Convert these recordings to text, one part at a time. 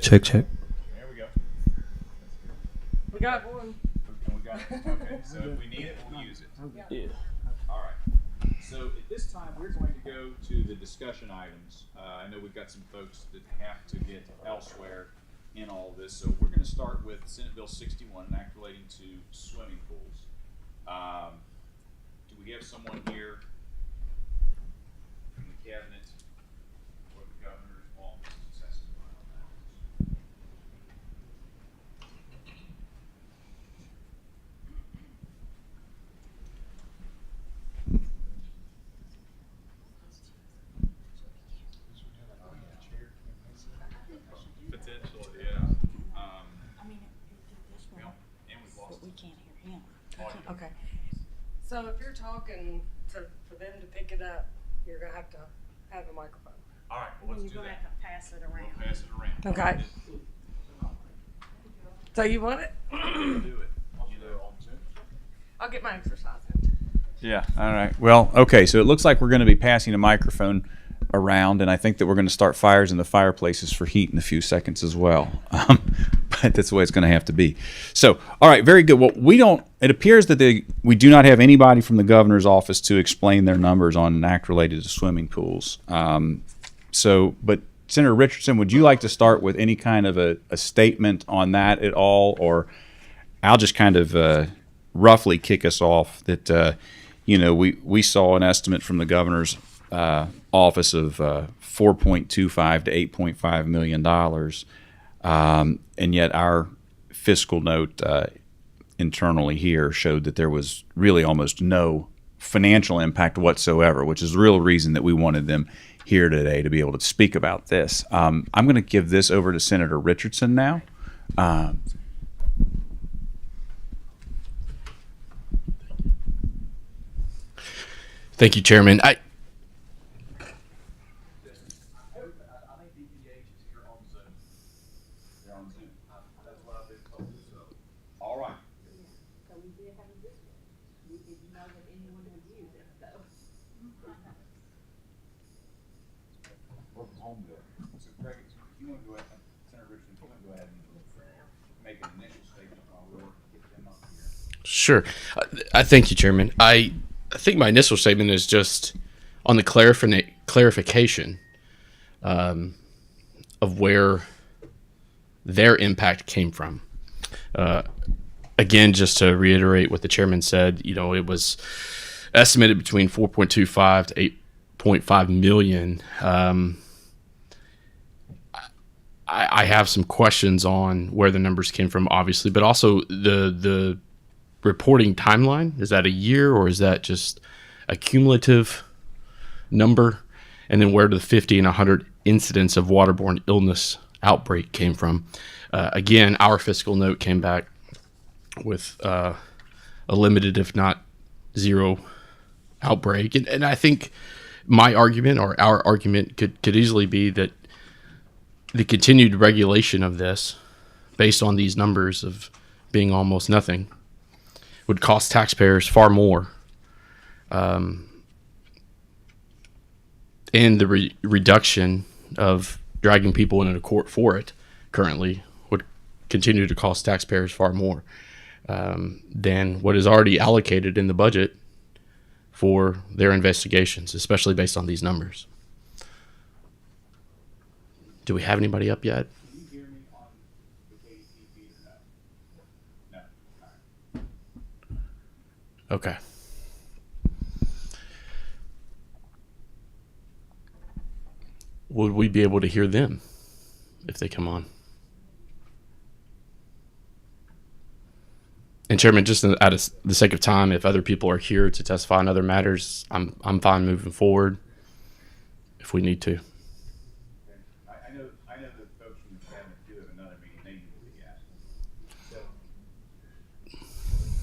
Check, check. There we go. We got one. And we got it. Okay, so if we need it, we'll use it. Yeah. All right. So at this time, we're going to go to the discussion items. I know we've got some folks that have to get elsewhere in all of this, so we're going to start with Senate Bill 61, an act relating to swimming pools. Do we have someone here from the cabinet or the governor's office to testify on that? Potentially, yeah. I mean, this one, And we've lost. but we can't hear him. Okay. So if you're talking for them to pick it up, you're gonna have to have a microphone. All right, well, let's do You're gonna that. have to pass it We'll around. pass it around. Okay. So you want it? We'll do it. You know, I'll get my exercise in. Yeah. All right. Well, okay. So it looks like we're going to be passing a microphone around, and I think that we're going to start fires in the fireplaces for heat in a few seconds as well. But that's the way it's going to have to be. So, all right, very good. Well, it appears that we do not have anybody from the governor's office to explain their numbers on an act related to swimming pools. But Senator Richardson, would you like to start with any kind of a statement on that at all? Or I'll just kind of roughly kick us off that, we saw an estimate from the governor's office of $4.25 to $8.5 million. And yet our fiscal note internally here showed that there was really almost no financial impact whatsoever, which is the real reason that we wanted them here today to be able to speak about this. I'm going to give this over to Senator Richardson now. Thank you, Chairman. All right. So we did have a good one. We didn't know that anyone would use it, though. Work from home bill. So Greg, if you want to go ahead, Senator Richardson, if you want to go ahead and make an initial statement while we work to get them up here. Sure. I thank you, Chairman. I think my initial statement is just on the clarification of where their impact came from. Again, just to reiterate what the chairman said, it was estimated between 4.25 to 8.5 million. I have some questions on where the numbers came from, obviously, but also the reporting timeline. Is that a year, or is that just a cumulative number? And then where do the 50 and 100 incidents of waterborne illness outbreak came from? Again, our fiscal note came back with a limited, if not zero, outbreak. And I think my argument, or our argument, could easily be that the continued regulation of this, based on these numbers of being almost nothing, would cost taxpayers far more. And the reduction of dragging people into court for it currently would continue to cost taxpayers far more than what is already allocated in the budget for their investigations, especially based on these numbers. Do we have anybody up yet? Can you hear me on the KDC feed or no? No. All right. Okay. Would we be able to hear them if they come on? And Chairman, just out of the sake of time, if other people are here to testify on other matters, I'm fine moving forward if we need to. I know the folks from the cabinet do have another meeting they need to be at. So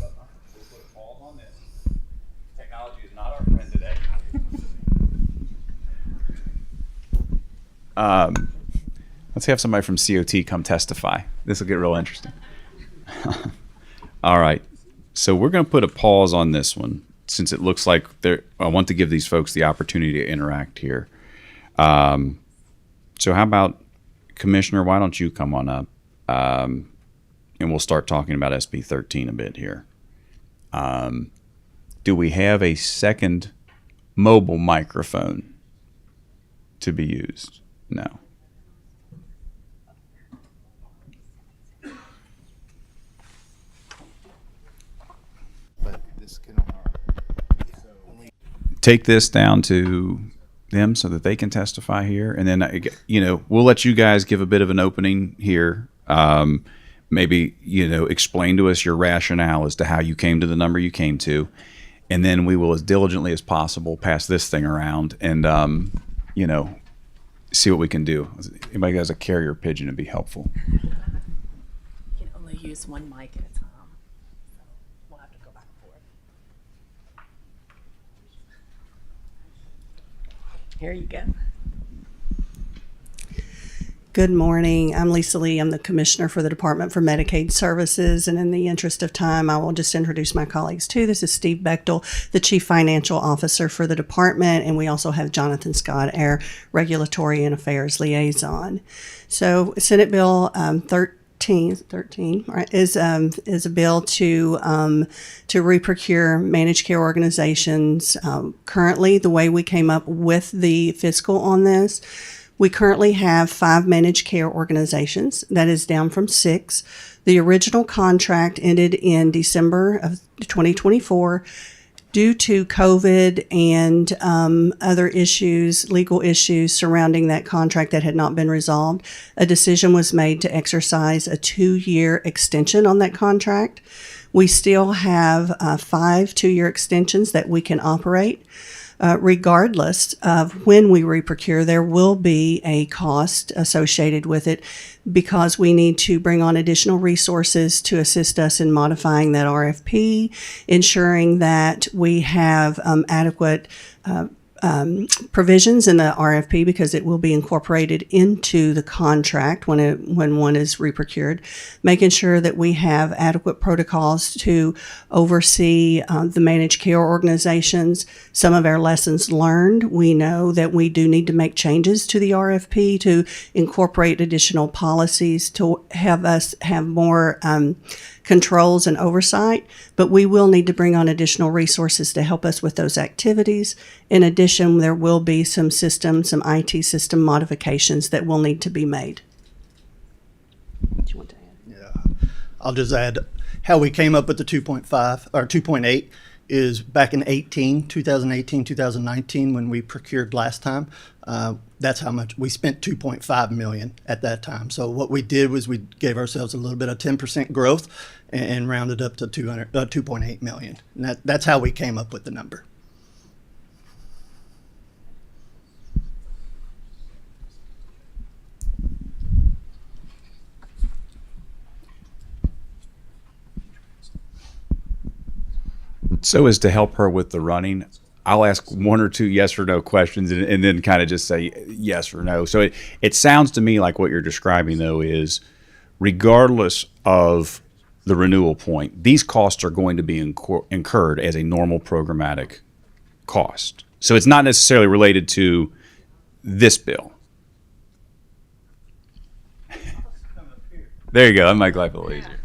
we'll put a pause on this. Technology is not our friend today. Let's have somebody from COT come testify. This will get real interesting. All right. So we're going to put a pause on this one since it looks like I want to give these folks the opportunity to interact here. So how about Commissioner, why don't you come on up, and we'll start talking about SB 13 a bit here. Do we have a second mobile microphone to be used? No. But this can Take this down to them so that they can testify here, and then we'll let you guys give a bit of an opening here. Maybe explain to us your rationale as to how you came to the number you came to, and then we will, as diligently as possible, pass this thing around and see what we can do. Anybody has a carrier pigeon to be helpful. You can only use one mic at a time. So we'll have to go back and forth. Here you go. Good morning. I'm Lisa Lee. I'm the Commissioner for the Department for Medicaid Services. And in the interest of time, I will just introduce my colleagues too. This is Steve Bechtel, the Chief Financial Officer for the Department. And we also have Jonathan Scott, our Regulatory and Affairs Liaison. So Senate Bill 13 right, is a bill to reprocure managed care organizations. Currently, the way we came up with the fiscal on this, we currently have 5 managed care organizations. That is down from 6. The original contract ended in December of 2024. Due to COVID and other issues, legal issues surrounding that contract that had not been resolved, a decision was made to exercise a 2-year extension on that contract. We still have 5 2-year extensions that we can operate. Regardless of when we reprocure, there will be a cost associated with it because we need to bring on additional resources to assist us in modifying that RFP, ensuring that we have adequate provisions in the RFP because it will be incorporated into the contract when one is reprocured, making sure that we have adequate protocols to oversee the managed care organizations. Some of our lessons learned, we know that we do need to make changes to the RFP to incorporate additional policies to have us have more controls and oversight, but we will need to bring on additional resources to help us with those activities. In addition, there will be some IT system modifications that will need to be made. Do you want to add? Yeah, I'll just add how we came up with the 2.5 or 2.8 is back in 2018, 2019, when we procured last time. That's how much we spent, 2.5 million at that time. So what we did was we gave ourselves a little bit of 10% growth and rounded up to 2.8 million. And that's how we came up with the number. So as to help her with the running, I'll ask 1 or 2 yes or no questions and then kind of just say yes or no. So it sounds to me like what you're describing, though, is regardless of the renewal point, these costs are going to be incurred as a normal programmatic cost. So it's not necessarily related to this bill. There you go. That might make life a little easier.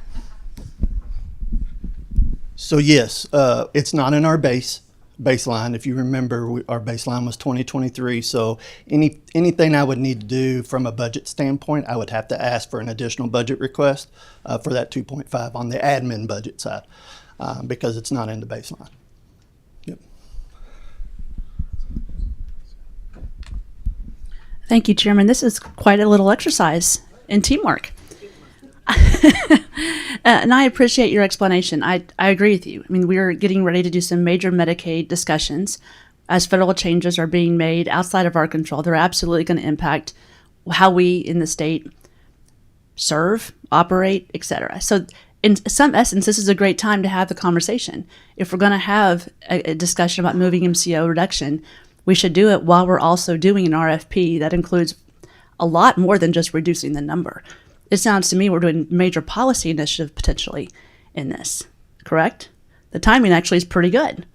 So yes, it's not in our baseline. If you remember, our baseline was 2023. So anything I would need to do from a budget standpoint, I would have to ask for an additional budget request for that 2.5 on the admin budget side because it's not in the baseline. Yep. Thank you, Chairman. This is quite a little exercise in teamwork. And I appreciate your explanation. I agree with you. I mean, we are getting ready to do some major Medicaid discussions. As federal changes are being made outside of our control, they're absolutely going to impact how we in the state serve, operate, etc. So in some essence, this is a great time to have the conversation. If we're going to have a discussion about moving MCO reduction, we should do it while we're also doing an RFP that includes a lot more than just reducing the number. It sounds to me we're doing major policy initiative potentially in this, correct? The timing actually is pretty good.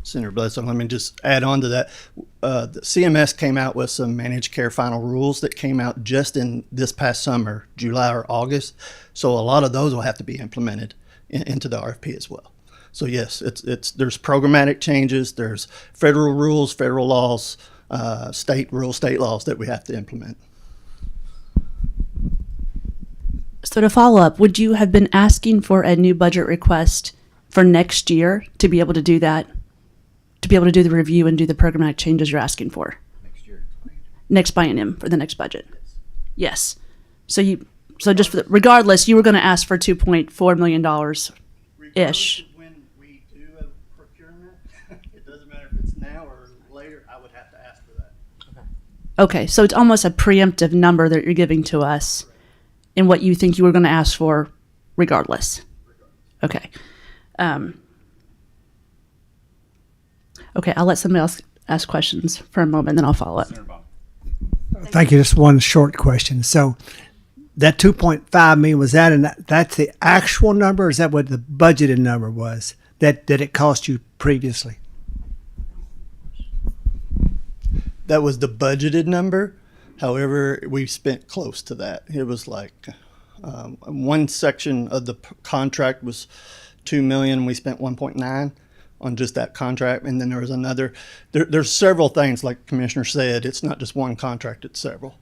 Senator Bledsoe, let me just add on to that. The CMS came out with some managed care final rules that came out just in this past summer, July or August. So a lot of those will have to be implemented into the RFP as well. So yes, there's programmatic changes, there's federal rules, federal laws, state rules, state laws that we have to implement. So to follow up, would you have been asking for a new budget request for next year to be able to do that? To be able to do the review and do the programmatic changes you're asking for? Next biennium for the next budget? Yes. So just for regardless, you were going to ask for $2.4 million ish. When we do a procurement, it doesn't matter if it's now or later, I would have to ask for that. Okay, so it's almost a preemptive number that you're giving to us in what you think you were going to ask for regardless. Okay. Okay, I'll let somebody else ask questions for a moment, then I'll follow up. Thank you. Just one short question. So that 2.5 million, was that's the actual number, or is that what the budgeted number was that it cost you previously? That was the budgeted number. However, we spent close to that. It was like one section of the contract was $2 million. We spent 1.9 on just that contract, and then there was another. There's several things, like Commissioner said. It's not just one contract; it's several.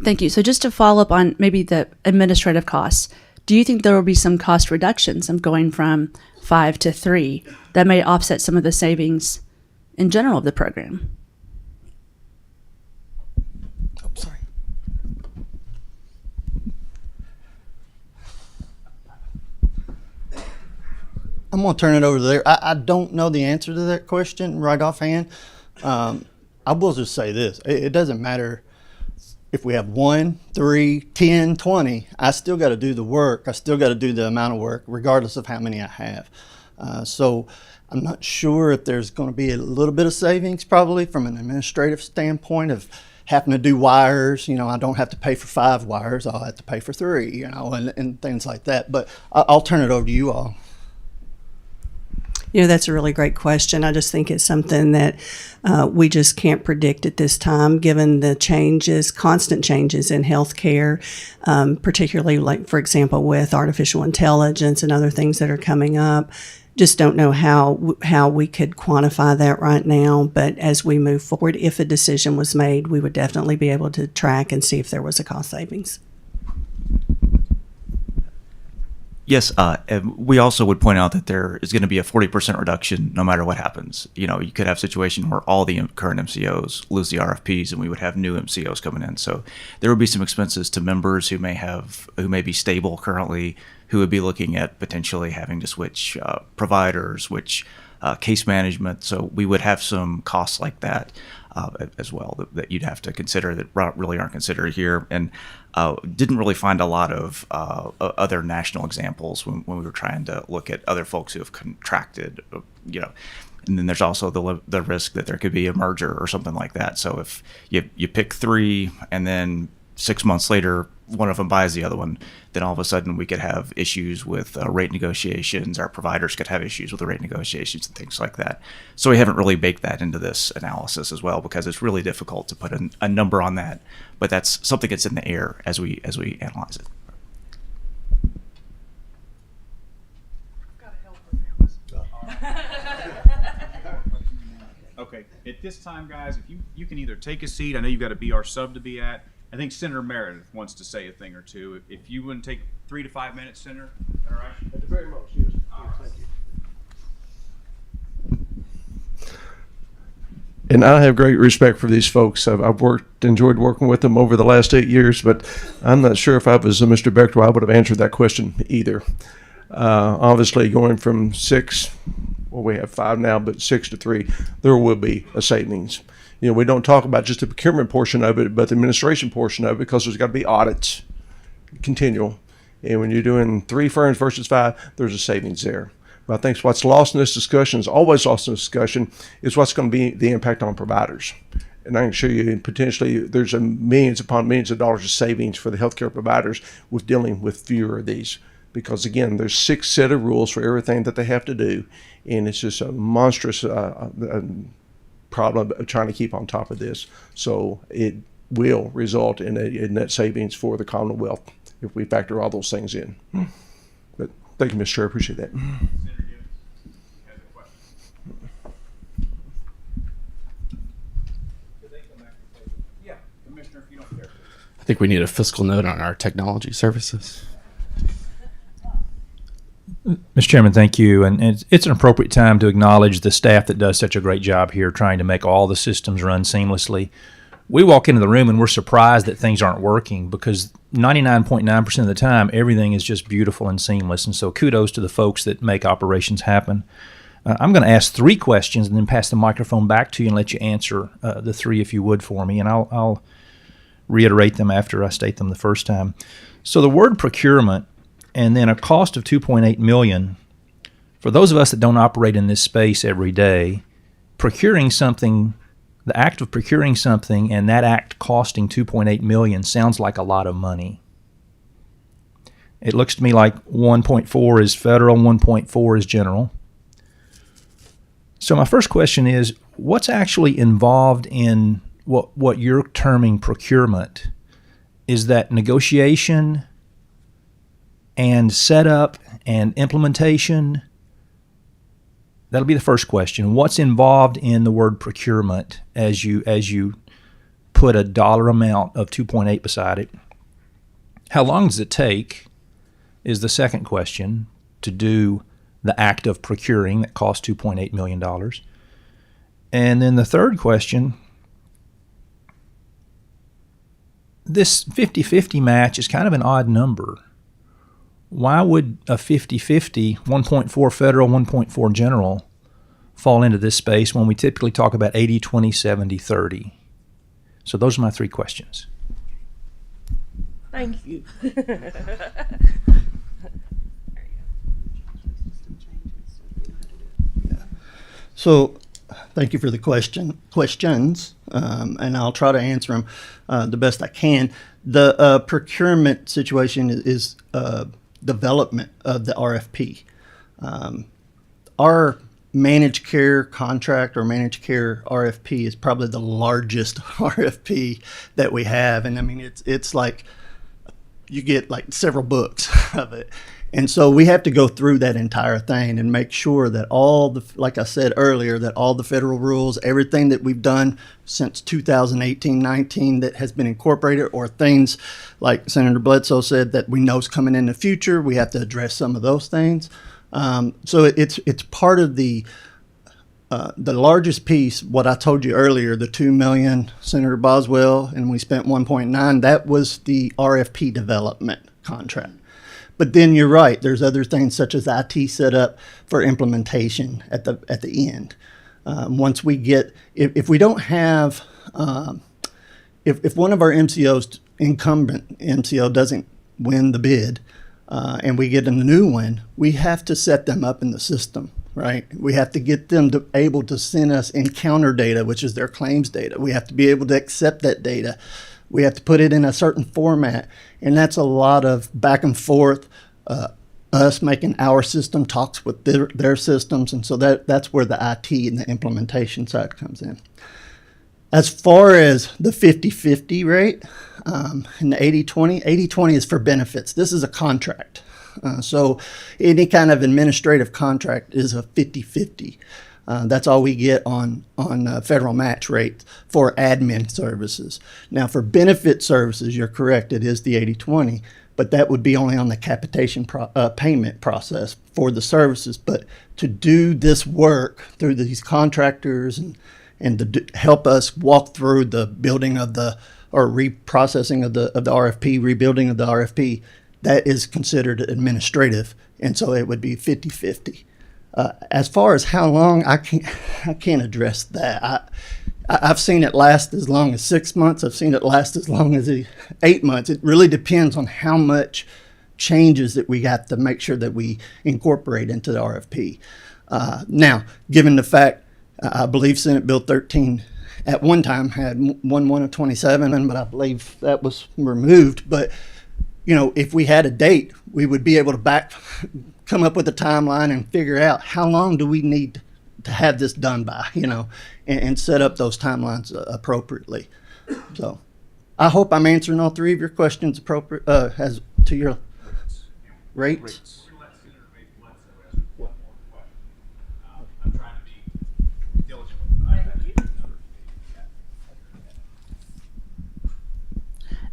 Thank you. So just to follow up on maybe the administrative costs, do you think there will be some cost reductions of going from 5 to 3 that may offset some of the savings in general of the program? Oh, sorry. I'm going to turn it over to there. I don't know the answer to that question right offhand. I will just say this. It doesn't matter if we have 1, 3, 10, 20. I still got to do the work. I still got to do the amount of work regardless of how many I have. So I'm not sure if there's going to be a little bit of savings probably from an administrative standpoint of having to do wires. You know, I don't have to pay for 5 wires. I'll have to pay for 3, you know, and things like that. But I'll turn it over to you all. You know, that's a really great question. I just think it's something that we just can't predict at this time, given the changes, constant changes in healthcare, particularly, like, for example, with artificial intelligence and other things that are coming up. Just don't know how we could quantify that right now. But as we move forward, if a decision was made, we would definitely be able to track and see if there was a cost savings. Yes, we also would point out that there is going to be a 40% reduction no matter what happens. You know, you could have a situation where all the current MCOs lose the RFPs and we would have new MCOs coming in. So there would be some expenses to members who may be stable currently, who would be looking at potentially having to switch providers, switch case management. So we would have some costs like that as well that you'd have to consider that really aren't considered here. And didn't really find a lot of other national examples when we were trying to look at other folks who have contracted, you know. And then there's also the risk that there could be a merger or something like that. So if you pick 3 and then 6 months later one of them buys the other one, then all of a sudden we could have issues with rate negotiations. Our providers could have issues with the rate negotiations and things like that. So we haven't really baked that into this analysis as well, because it's really difficult to put a number on that. But that's something that's in the air as we analyze it. Okay, at this time, guys, if you can either take a seat. I know you've got a BR sub to be at. I think Senator Meredith wants to say a thing or two. If you wouldn't take 3 to 5 minutes, Senator, all right? At the very most, yes. Thank you. And I have great respect for these folks. I've enjoyed working with them over the last 8 years, but I'm not sure if I was Mr. Bechtel, I would have answered that question either. Obviously, going from 6, well, we have 5 now, but 6 to 3, there will be a savings. You know, we don't talk about just the procurement portion of it, but the administration portion of it, because there's got to be audits, continual. And when you're doing 3 firms versus 5, there's a savings there. But I think what's lost in this discussion, is always lost in this discussion, is what's going to be the impact on providers. And I can show you potentially there's millions upon millions of dollars of savings for the healthcare providers with dealing with fewer of these. because again, there's 6 set of rules for everything that they have to do, and it's just a monstrous problem of trying to keep on top of this. So it will result in a net savings for the Commonwealth if we factor all those things in. But thank you, Mr. Chair. I appreciate that. I think we need a fiscal note on our technology services. Mr. Chairman, thank you. And it's an appropriate time to acknowledge the staff that does such a great job here trying to make all the systems run seamlessly. We walk into the room and we're surprised that things aren't working because 99.9% of the time, everything is just beautiful and seamless. And so kudos to the folks that make operations happen. I'm going to ask 3 questions and then pass the microphone back to you and let you answer the 3 if you would for me. And I'll reiterate them after I state them the first time. So the word procurement and then a cost of $2.8 million, for those of us that don't operate in this space every day, procuring something, the act of procuring something and that act costing $2.8 million sounds like a lot of money. It looks to me like 1.4 is federal, 1.4 is general. So my first question is, what's actually involved in what you're terming procurement? Is that negotiation and setup and implementation? That'll be the first question. What's involved in the word procurement as you put a dollar amount of 2.8 beside it? How long does it take is the second question to do the act of procuring that costs $2.8 million. And then the third question, this 50-50 match is kind of an odd number. Why would a 50-50, 1.4 federal, 1.4 general, fall into this space when we typically talk about 80, 20, 70, 30? So those are my 3 questions. Thank you. So, thank you for the questions, and I'll try to answer them the best I can. The procurement situation is development of the RFP. Our managed care contract or managed care RFP is probably the largest RFP that we have, and I mean it's like you get like several books of it. And so we have to go through that entire thing and make sure that all the, like I said earlier, that all the federal rules, everything that we've done since 2018-19 that has been incorporated, or things like Senator Bledsoe said that we know is coming in the future, we have to address some of those things. So it's part of the largest piece, what I told you earlier, the $2 million, Senator Boswell, and we spent 1.9, that was the RFP development contract. But then you're right. There's other things such as IT setup for implementation at the end. Once we get, if we don't have, if one of our MCOs, incumbent MCO, doesn't win the bid, and we get a new one, we have to set them up in the system, right? We have to get them to able to send us encounter data, which is their claims data. We have to be able to accept that data. We have to put it in a certain format, and that's a lot of back and forth, us making our system talks with their systems, and so that's where the IT and the implementation side comes in. As far as the 50-50 rate and the 80-20, 80-20 is for benefits. This is a contract. So any kind of administrative contract is a 50-50. That's all we get on federal match rates for admin services. Now, for benefit services, you're correct, it is the 80-20, but that would be only on the capitation payment process for the services. But to do this work through these contractors and to help us walk through the building of the, or reprocessing of the RFP, rebuilding of the RFP, that is considered administrative, and so it would be 50-50. As far as how long, I can't address that. I've seen it last as long as 6 months. I've seen it last as long as 8 months. It really depends on how much changes that we got to make sure that we incorporate into the RFP. Now, given the fact, I believe Senate Bill 13 at one time had 1/1 of 27, but I believe that was removed. But you know, if we had a date, we would be able to come up with a timeline and figure out how long do we need to have this done by, you know, and set up those timelines appropriately. So I hope I'm answering all three of your questions appropriate as to your rates.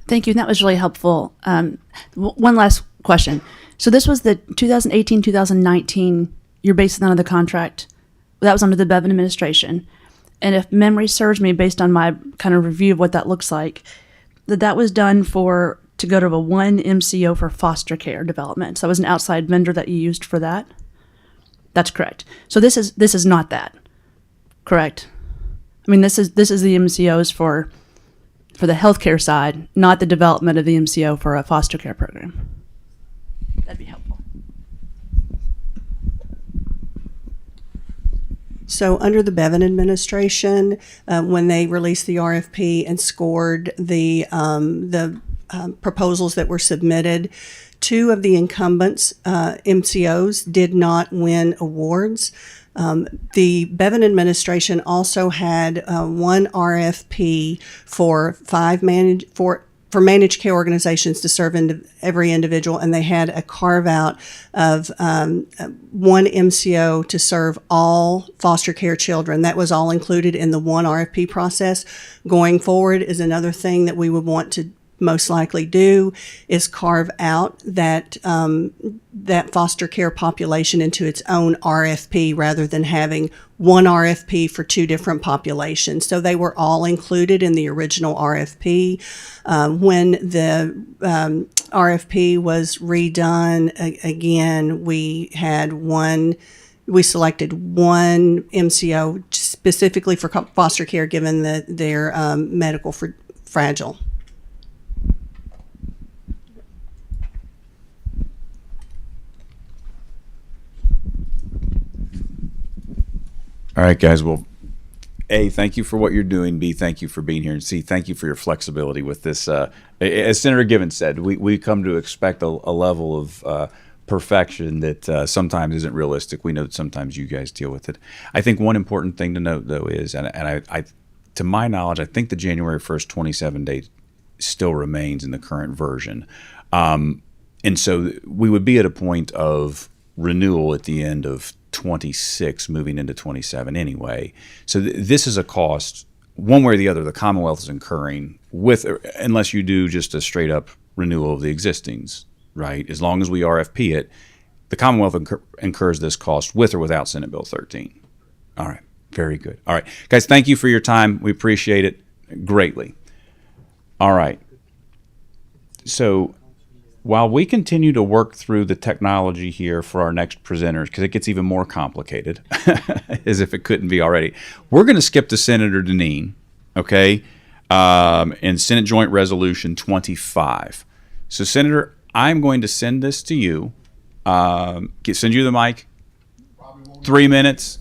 Thank you. That was really helpful. One last question. So this was the 2018, 2019, you're basing that on the contract. That was under the Bevan administration. And if memory serves me, based on my kind of review of what that looks like, that was done to go to a one MCO for foster care development. So that was an outside vendor that you used for that? That's correct. So this is not that, correct? I mean, this is the MCOs for the healthcare side, not the development of the MCO for a foster care program. That'd be helpful. So under the Bevan administration, when they released the RFP and scored the proposals that were submitted, 2 of the incumbents MCOs did not win awards. The Bevan administration also had one RFP for for managed care organizations to serve every individual, and they had a carve out of one MCO to serve all foster care children. That was all included in the one RFP process. Going forward is another thing that we would want to most likely do is carve out that foster care population into its own RFP rather than having one RFP for 2 different populations. So they were all included in the original RFP. When the RFP was redone, again, we selected one MCO specifically for foster care given their medical fragile. All right, guys. Well, A, thank you for what you're doing. B, thank you for being here. And C, thank you for your flexibility with this. As Senator Gibbons said, we come to expect a level of perfection that sometimes isn't realistic. We know that sometimes you guys deal with it. I think one important thing to note, though, is, and I to my knowledge, I think the January 1st, 27 date still remains in the current version. And so we would be at a point of renewal at the end of 26 moving into 27 anyway. So this is a cost one way or the other the Commonwealth is incurring unless you do just a straight up renewal of the existings, right? As long as we RFP it, the Commonwealth incurs this cost with or without Senate Bill 13. All right. Very good. All right. Guys, thank you for your time. We appreciate it greatly. All right. So while we continue to work through the technology here for our next presenters, because it gets even more complicated, as if it couldn't be already, we're going to skip to Senator Deneen, okay, and Senate Joint Resolution 25. So, Senator, I'm going to send this to you. Send you the mic. 3 minutes.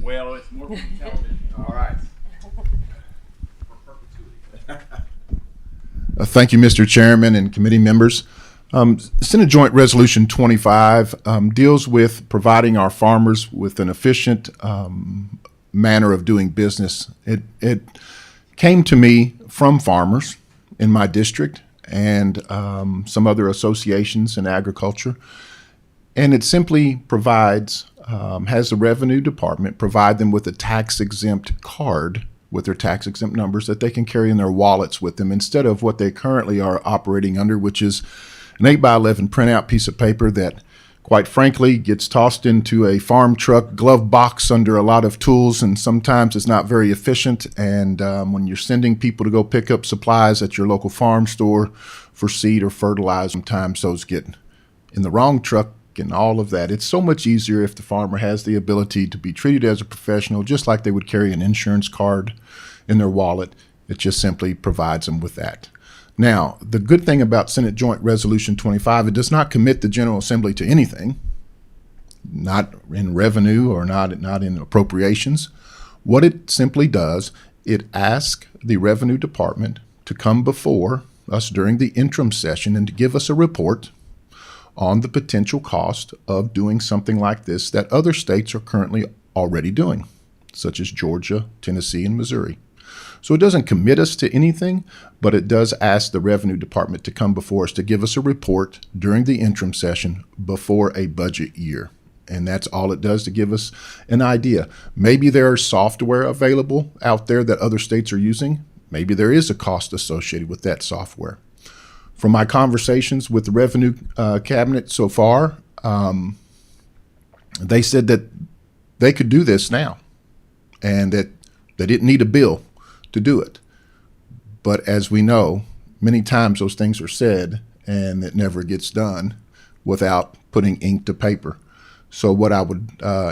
Well, it's more from television. All right. Thank you, Mr. Chairman and committee members. Senate Joint Resolution 25 deals with providing our farmers with an efficient manner of doing business. It came to me from farmers in my district and some other associations in agriculture, and it simply provides, has the Revenue Department provide them with a tax-exempt card with their tax-exempt numbers that they can carry in their wallets with them instead of what they currently are operating under, which is an 8x11 printout piece of paper that, quite frankly, gets tossed into a farm truck glove box under a lot of tools, and sometimes it's not very efficient. And when you're sending people to go pick up supplies at your local farm store for seed or fertilizer, sometimes those get in the wrong truck and all of that. It's so much easier if the farmer has the ability to be treated as a professional, just like they would carry an insurance card in their wallet. It just simply provides them with that. Now, the good thing about Senate Joint Resolution 25, it does not commit the General Assembly to anything, not in revenue or not in appropriations. What it simply does, it asks the Revenue Department to come before us during the interim session and to give us a report on the potential cost of doing something like this that other states are currently already doing, such as Georgia, Tennessee, and Missouri. So it doesn't commit us to anything, but it does ask the Revenue Department to come before us to give us a report during the interim session before a budget year. And that's all it does, to give us an idea. Maybe there is software available out there that other states are using. Maybe there is a cost associated with that software. From my conversations with the Revenue Cabinet so far, they said that they could do this now and that they didn't need a bill to do it. But as we know, many times those things are said and it never gets done without putting ink to paper. So what I would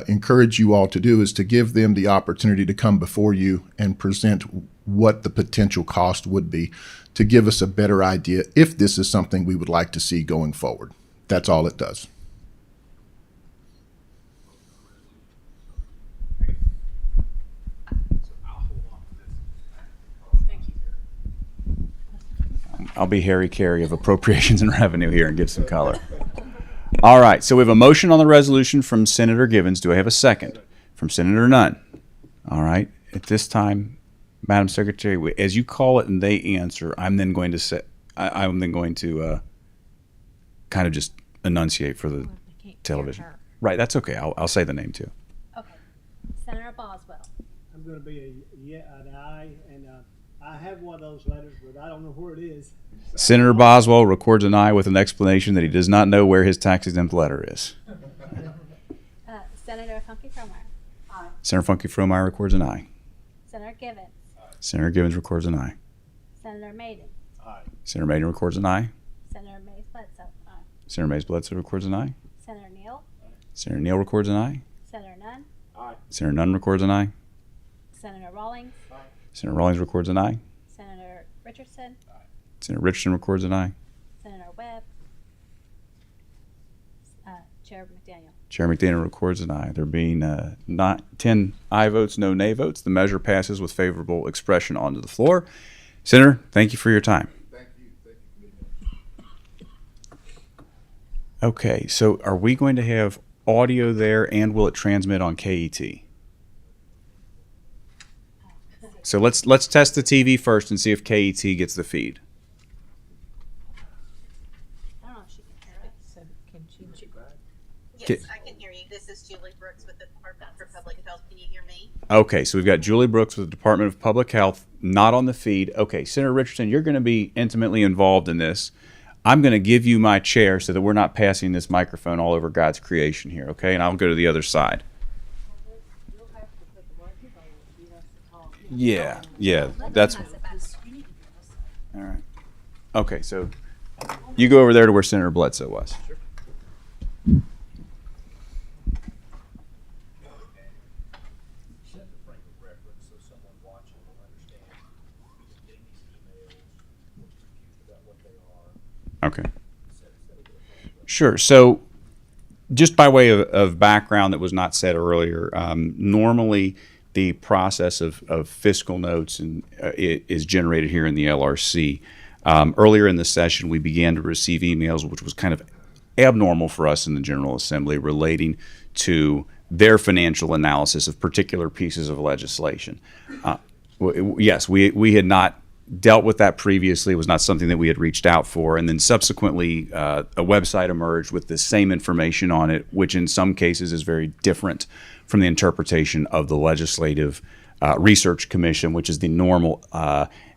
encourage you all to do is to give them the opportunity to come before you and present what the potential cost would be, to give us a better idea if this is something we would like to see going forward. That's all it does. I'll be Harry Carey of Appropriations and Revenue here and give some color. All right, so we have a motion on the resolution from Senator Givens. Do I have a second? From Senator Nunn. All right, at this time, Madam Secretary, as you call it and they answer, I'm then going to say, I'm then going to kind of just enunciate for the television. Right, that's okay. I'll say the name too. Okay. Senator Boswell. I'm going to be an aye, and I have one of those letters, but I don't know where it is. Senator Boswell records an aye with an explanation that he does not know where his tax-exempt letter is. Senator Funky Fromeyer. Aye. Senator Funky Fromeyer records an aye. Senator Givens. Senator Givens records an aye. Senator Maiden. Aye. Senator Maiden records an aye. Senator Mays Bledsoe. Aye. Senator Mays Bledsoe records an aye. Senator Neal. Senator Neal records an aye. Senator Nunn. Aye. Senator Nunn records an aye. Senator Rawlings. Aye. Senator Rawlings records an aye. Senator Richardson. Aye. Senator Richardson records an aye. Senator Webb. Chair McDaniel. Chair McDaniel records an aye. There being 10 aye votes, no nay votes, the measure passes with favorable expression onto the floor. Senator, thank you for your time. Thank you. Okay, so are we going to have audio there, and will it transmit on KET? So let's test the TV first and see if KET gets the feed. I don't know if she can hear it. So can she? Yes, I can hear you. This is Julie Brooks with the Department for Public Health. Can you hear me? Okay, so we've got Julie Brooks with the Department of Public Health, not on the feed. Okay, Senator Richardson, you're going to be intimately involved in this. I'm going to give you my chair so that we're not passing this microphone all over God's creation here, okay? And I'll go to the other side. Yeah, that's all right. Okay, so you go over there to where Senator Bledsoe was. Okay. Sure. So just by way of background that was not said earlier, normally the process of fiscal notes is generated here in the LRC. Earlier in the session, we began to receive emails, which was kind of abnormal for us in the General Assembly, relating to their financial analysis of particular pieces of legislation. Yes, we had not dealt with that previously. It was not something that we had reached out for. And then subsequently, a website emerged with the same information on it, which in some cases is very different from the interpretation of the Legislative Research Commission, which is the normal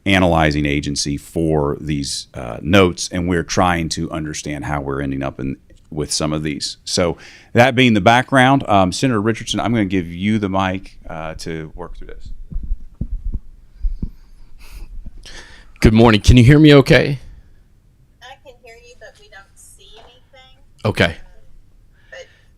analyzing agency for these notes. And we're trying to understand how we're ending up with some of these. So that being the background, Senator Richardson, I'm going to give you the mic to work through this. Good morning. Can you hear me okay? I can hear you, but we don't see anything. Okay.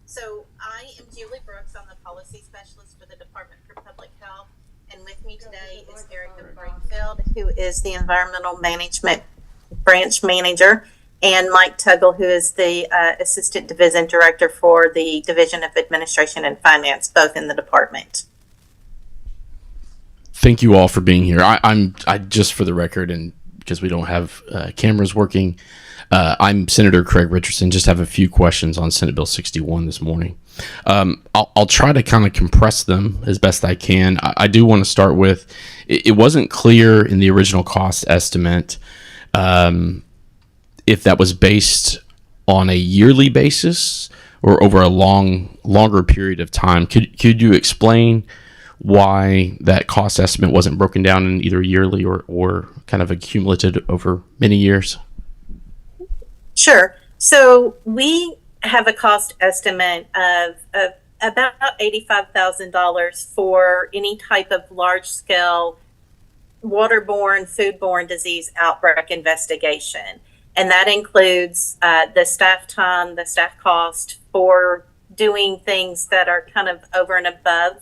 So I am Julie Brooks. I'm the policy specialist for the Department for Public Health. And with me today is Erica Greenfield, who is the Environmental Management Branch Manager, and Mike Tuggle, who is the Assistant Division Director for the Division of Administration and Finance, both in the department. Thank you all for being here. I just for the record, and because we don't have cameras working. I'm Senator Craig Richardson. Just have a few questions on Senate Bill 61 this morning. I'll try to kind of compress them as best I can. I do want to start with, it wasn't clear in the original cost estimate if that was based on a yearly basis or over a longer period of time. Could you explain why that cost estimate wasn't broken down in either yearly or kind of accumulated over many years? Sure. So we have a cost estimate of about $85,000 for any type of large scale waterborne, foodborne disease outbreak investigation. And that includes the staff time, the staff cost for doing things that are kind of over and above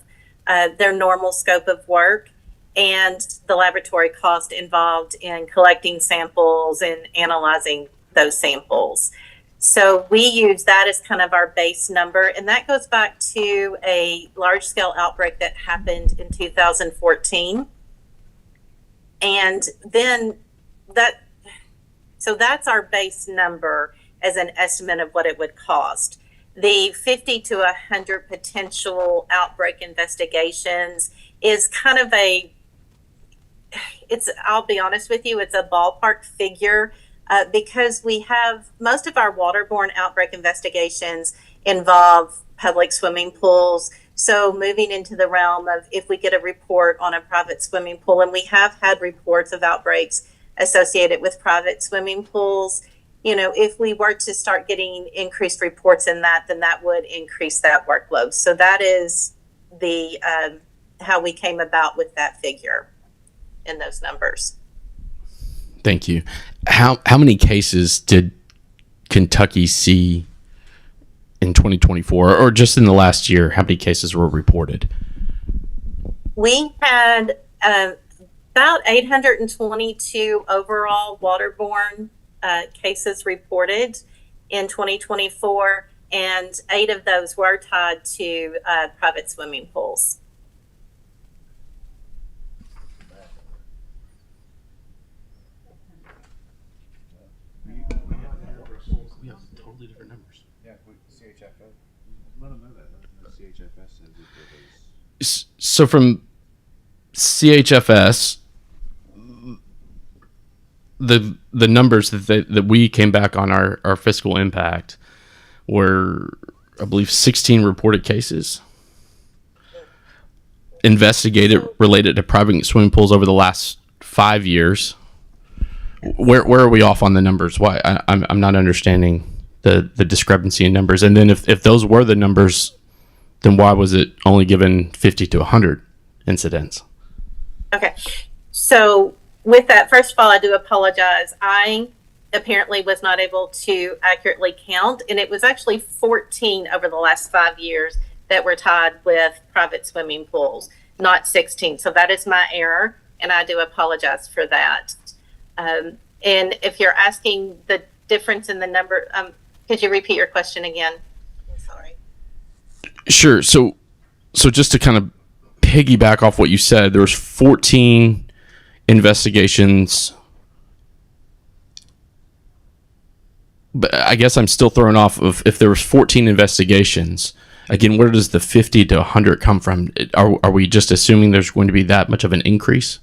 their normal scope of work, and the laboratory cost involved in collecting samples and analyzing those samples. So we use that as kind of our base number, and that goes back to a large scale outbreak that happened in 2014. And then so that's our base number as an estimate of what it would cost. The 50 to 100 potential outbreak investigations is kind of I'll be honest with you, it's a ballpark figure because we have most of our waterborne outbreak investigations involve public swimming pools. So moving into the realm of if we get a report on a private swimming pool, and we have had reports of outbreaks associated with private swimming pools, if we were to start getting increased reports in that, then that would increase that workload. So that is the how we came about with that figure in those numbers. Thank you. How many cases did Kentucky see in 2024, or just in the last year? How many cases were reported? We had about 822 overall waterborne cases reported in 2024, and 8 of those were tied to private swimming pools. We have totally different numbers. Yeah, CHFS. Let them know that. Let them know CHFS says that there is. So from CHFS, the numbers that we came back on our fiscal impact were, I believe, 16 reported cases investigated related to private swimming pools over the last 5 years. Where are we off on the numbers? Why I'm not understanding the discrepancy in numbers. And then if those were the numbers, then why was it only given 50 to 100 incidents? Okay, so with that, first of all, I do apologize. I apparently was not able to accurately count, and it was actually 14 over the last 5 years that were tied with private swimming pools, not 16. So that is my error, and I do apologize for that. And if you're asking the difference in the number, could you repeat your question again? I'm sorry. Sure. So just to kind of piggyback off what you said, there was 14 investigations, but I guess I'm still thrown off of if there was 14 investigations. Again, where does the 50 to 100 come from? Are we just assuming there's going to be that much of an increase?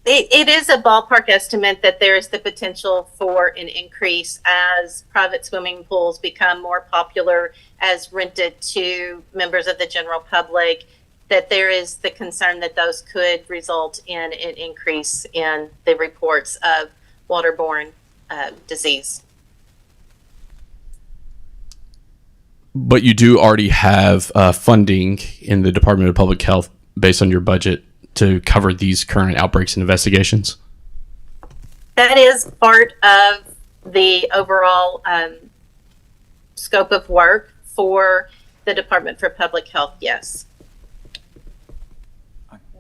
It is a ballpark estimate that there is the potential for an increase as private swimming pools become more popular as rented to members of the general public, that there is the concern that those could result in an increase in the reports of waterborne disease. But you do already have funding in the Department of Public Health based on your budget to cover these current outbreaks and investigations? That is part of the overall scope of work for the Department for Public Health, yes.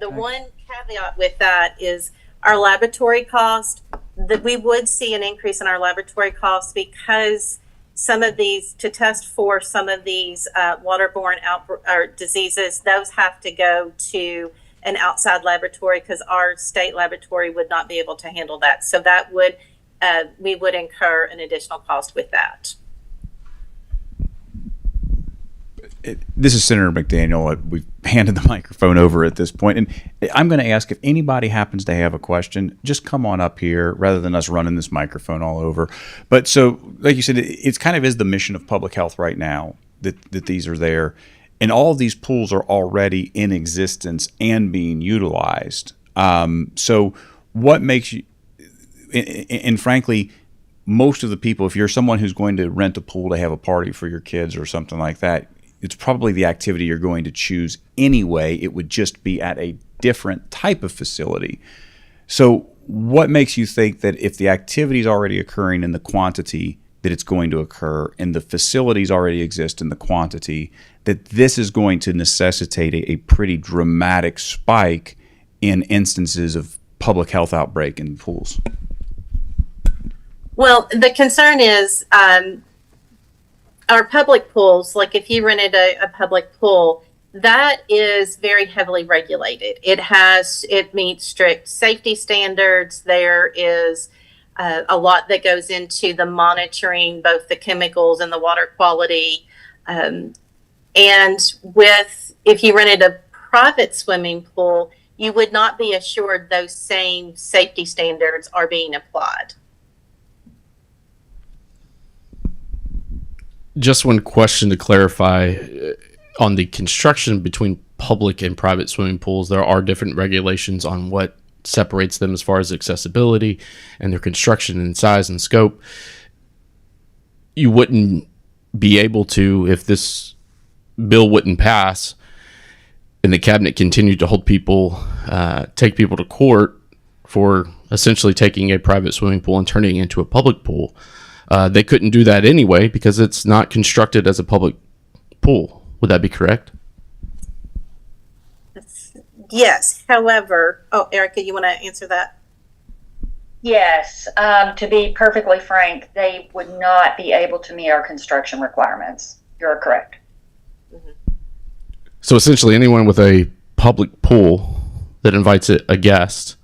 The one caveat with that is our laboratory cost, that we would see an increase in our laboratory costs because some of these, to test for some of these waterborne diseases, those have to go to an outside laboratory because our state laboratory would not be able to handle that. So that would, we would incur an additional cost with that. This is Senator McDaniel. We've handed the microphone over at this point, and I'm going to ask if anybody happens to have a question, just come on up here rather than us running this microphone all over. But so, like you said, it's kind of is the mission of public health right now that these are there, and all of these pools are already in existence and being utilized. So, what makes you? And frankly, most of the people, if you're someone who's going to rent a pool to have a party for your kids or something like that, it's probably the activity you're going to choose anyway. It would just be at a different type of facility. So what makes you think that if the activity is already occurring in the quantity that it's going to occur and the facilities already exist in the quantity, that this is going to necessitate a pretty dramatic spike in instances of public health outbreak in pools? Well, the concern is our public pools, like if you rented a public pool, that is very heavily regulated. It meets strict safety standards. There is a lot that goes into the monitoring, both the chemicals and the water quality. And if you rented a private swimming pool, you would not be assured those same safety standards are being applied. Just one question to clarify on the construction between public and private swimming pools. There are different regulations on what separates them as far as accessibility and their construction and size and scope. You wouldn't be able to, if this bill wouldn't pass and the cabinet continued to hold people, take people to court for essentially taking a private swimming pool and turning it into a public pool. They couldn't do that anyway because it's not constructed as a public pool. Would that be correct? Yes. However, Erica, you want to answer that? Yes. To be perfectly frank, they would not be able to meet our construction requirements. You're correct. So essentially anyone with a public pool that invites a guest,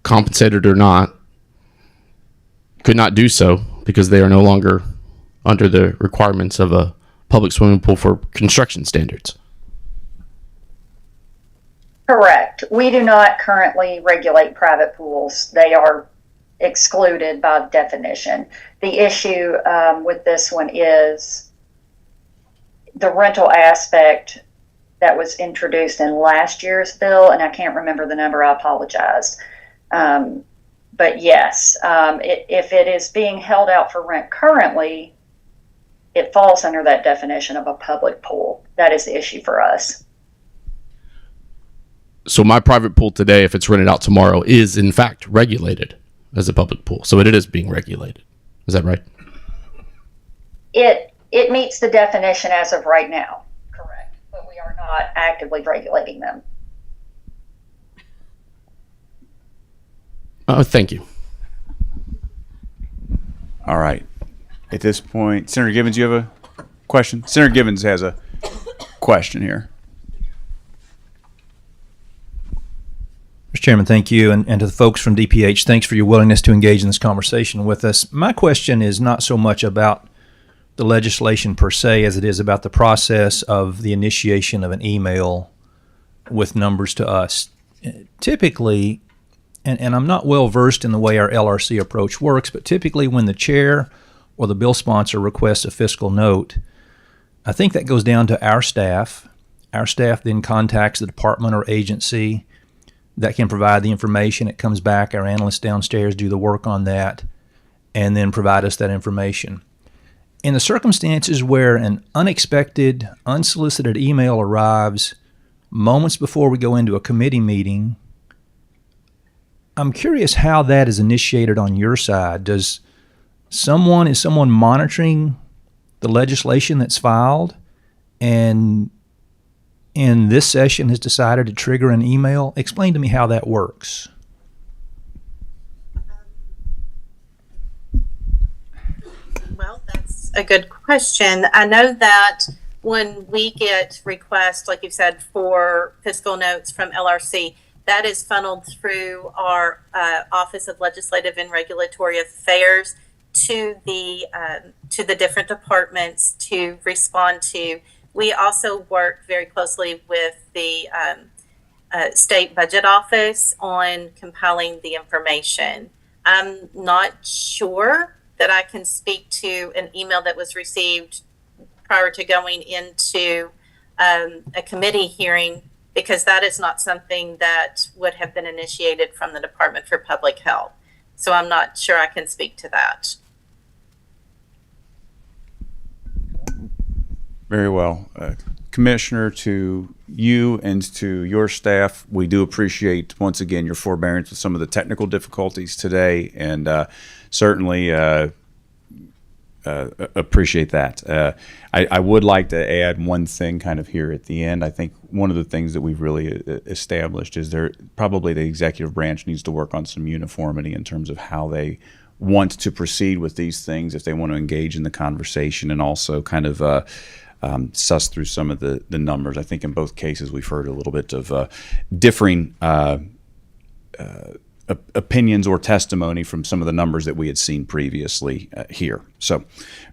compensated or not, could not do so because they are no longer under the requirements of a public swimming pool for construction standards. Correct. We do not currently regulate private pools. They are excluded by definition. The issue with this one is the rental aspect that was introduced in last year's bill, and I can't remember the number, I apologize. But yes, if it is being held out for rent currently, it falls under that definition of a public pool. That is the issue for us. So my private pool today, if it's rented out tomorrow, is in fact regulated as a public pool. So it is being regulated. Is that right? It meets the definition as of right now. Correct. But we are not actively regulating them. Thank you. All right. At this point, Senator Givens, you have a question? Senator Givens has a question here. Mr. Chairman, thank you. And to the folks from DPH, thanks for your willingness to engage in this conversation with us. My question is not so much about the legislation per se as it is about the process of the initiation of an email with numbers to us. Typically, and I'm not well versed in the way our LRC approach works, but typically when the chair or the bill sponsor requests a fiscal note, I think that goes down to our staff. Our staff then contacts the department or agency that can provide the information. It comes back, our analysts downstairs do the work on that, and then provide us that information. In the circumstances where an unexpected, unsolicited email arrives moments before we go into a committee meeting, I'm curious how that is initiated on your side. Is someone monitoring the legislation that's filed and in this session has decided to trigger an email? Explain to me how that works. Well, that's a good question. I know that when we get requests, like you said, for fiscal notes from LRC, that is funneled through our Office of Legislative and Regulatory Affairs to the different departments to respond to. We also work very closely with the state budget office on compiling the information. I'm not sure that I can speak to an email that was received prior to going into a committee hearing, because that is not something that would have been initiated from the Department for Public Health. So I'm not sure I can speak to that. Very well. Commissioner, to you and to your staff, we do appreciate, once again, your forbearance with some of the technical difficulties today, and certainly appreciate that. I would like to add one thing kind of here at the end. I think one of the things that we've really established is probably the executive branch needs to work on some uniformity in terms of how they want to proceed with these things, if they want to engage in the conversation, and also kind of suss through some of the numbers. I think in both cases we've heard a little bit of differing opinions or testimony from some of the numbers that we had seen previously here. So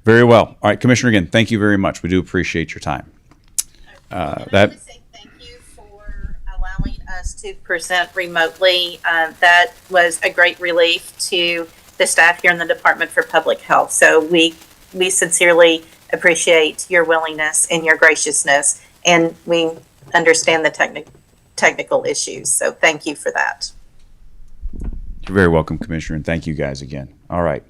very well. All right, Commissioner, again, thank you very much. We do appreciate your time. I want to say thank you for allowing us to present remotely. That was a great relief to the staff here in the Department for Public Health. So we sincerely appreciate your willingness and your graciousness, and we understand the technical issues. So thank you for that. You're very welcome, Commissioner, and thank you guys again. All right.